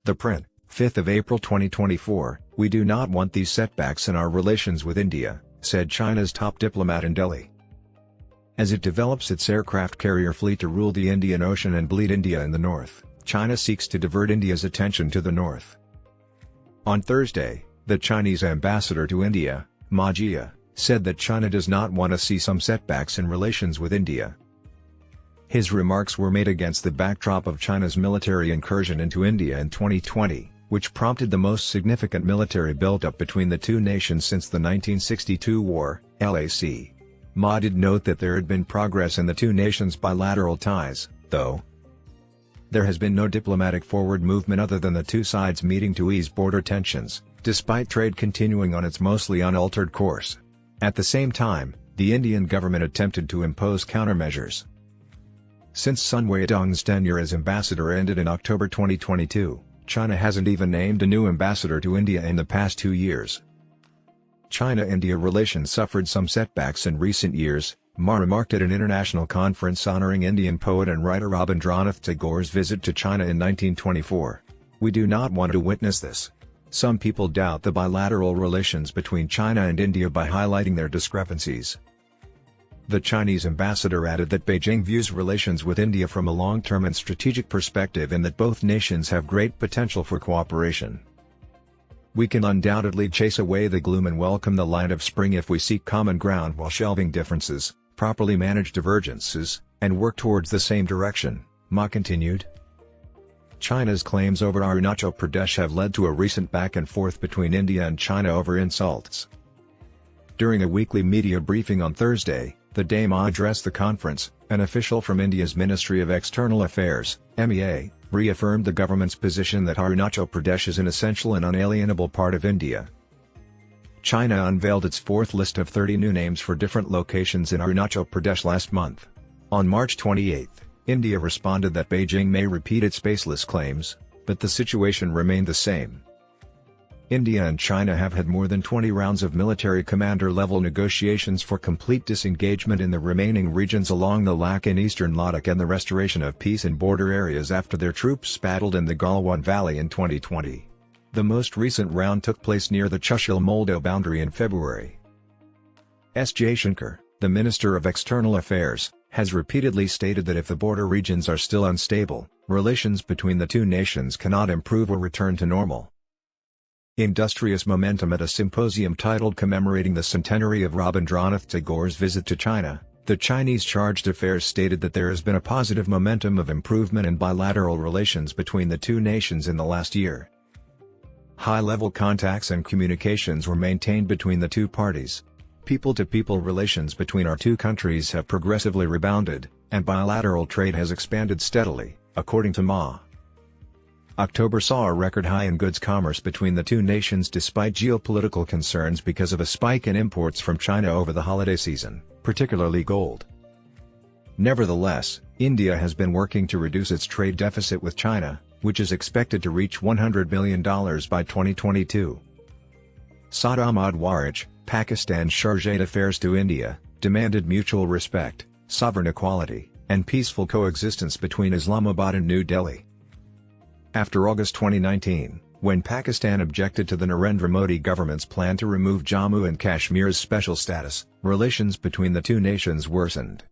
The print, 5th of April 2024, "We do not want these setbacks in our relations with India," said China's top diplomat in Delhi. As it develops its aircraft carrier fleet to rule the Indian Ocean and bleed India in the north, China seeks to divert India's attention to the north. On Thursday, the Chinese ambassador to India, Ma Jia, said that China does not want to see some setbacks in relations with India. His remarks were made against the backdrop of China's military incursion into India in 2020, which prompted the most significant military buildup between the two nations since the 1962 war, LAC. Ma did note that there had been progress in the two nations' bilateral ties, though there has been no diplomatic forward movement other than the two sides meeting to ease border tensions, despite trade continuing on its mostly unaltered course. At the same time, the Indian government attempted to impose countermeasures. Since Sun Weidong's tenure as ambassador ended in October 2022, China hasn't even named a new ambassador to India in the past 2 years. China-India relations suffered some setbacks in recent years, Ma remarked at an international conference honoring Indian poet and writer Rabindranath Tagore's visit to China in 1924. "We do not want to witness this. Some people doubt the bilateral relations between China and India by highlighting their discrepancies." The Chinese ambassador added that Beijing views relations with India from a long-term and strategic perspective and that both nations have great potential for cooperation. "We can undoubtedly chase away the gloom and welcome the light of spring if we seek common ground while shelving differences, properly manage divergences, and work towards the same direction," Ma continued. China's claims over Arunachal Pradesh have led to a recent back and forth between India and China over insults. During a weekly media briefing on Thursday, the day Ma addressed the conference, an official from India's Ministry of External Affairs, MEA, reaffirmed the government's position that Arunachal Pradesh is an essential and unalienable part of India. China unveiled its fourth list of 30 new names for different locations in Arunachal Pradesh last month. On March 28, India responded that Beijing may repeat its baseless claims, but the situation remained the same. India and China have had more than 20 rounds of military commander-level negotiations for complete disengagement in the remaining regions along the Lak in eastern Ladakh and the restoration of peace in border areas after their troops battled in the Galwan Valley in 2020. The most recent round took place near the Chushul-Moldo boundary in February. S. Jaishankar, the Minister of External Affairs, has repeatedly stated that if the border regions are still unstable, relations between the two nations cannot improve or return to normal. Industrious momentum at a symposium titled Commemorating the Centenary of Rabindranath Tagore's Visit to China, the Chinese Chargé d'Affaires stated that there has been a positive momentum of improvement in bilateral relations between the two nations in the last year. High-level contacts and communications were maintained between the two parties. People-to-people relations between our two countries have progressively rebounded, and bilateral trade has expanded steadily, according to Ma. October saw a record high in goods commerce between the two nations despite geopolitical concerns because of a spike in imports from China over the holiday season, particularly gold. Nevertheless, India has been working to reduce its trade deficit with China, which is expected to reach $100 billion by 2022. Saad Ahmad Waraj, Pakistan's Chargé d'Affaires to India, demanded mutual respect, sovereign equality, and peaceful coexistence between Islamabad and New Delhi. After August 2019, when Pakistan objected to the Narendra Modi government's plan to remove Jammu and Kashmir's special status, relations between the two nations worsened.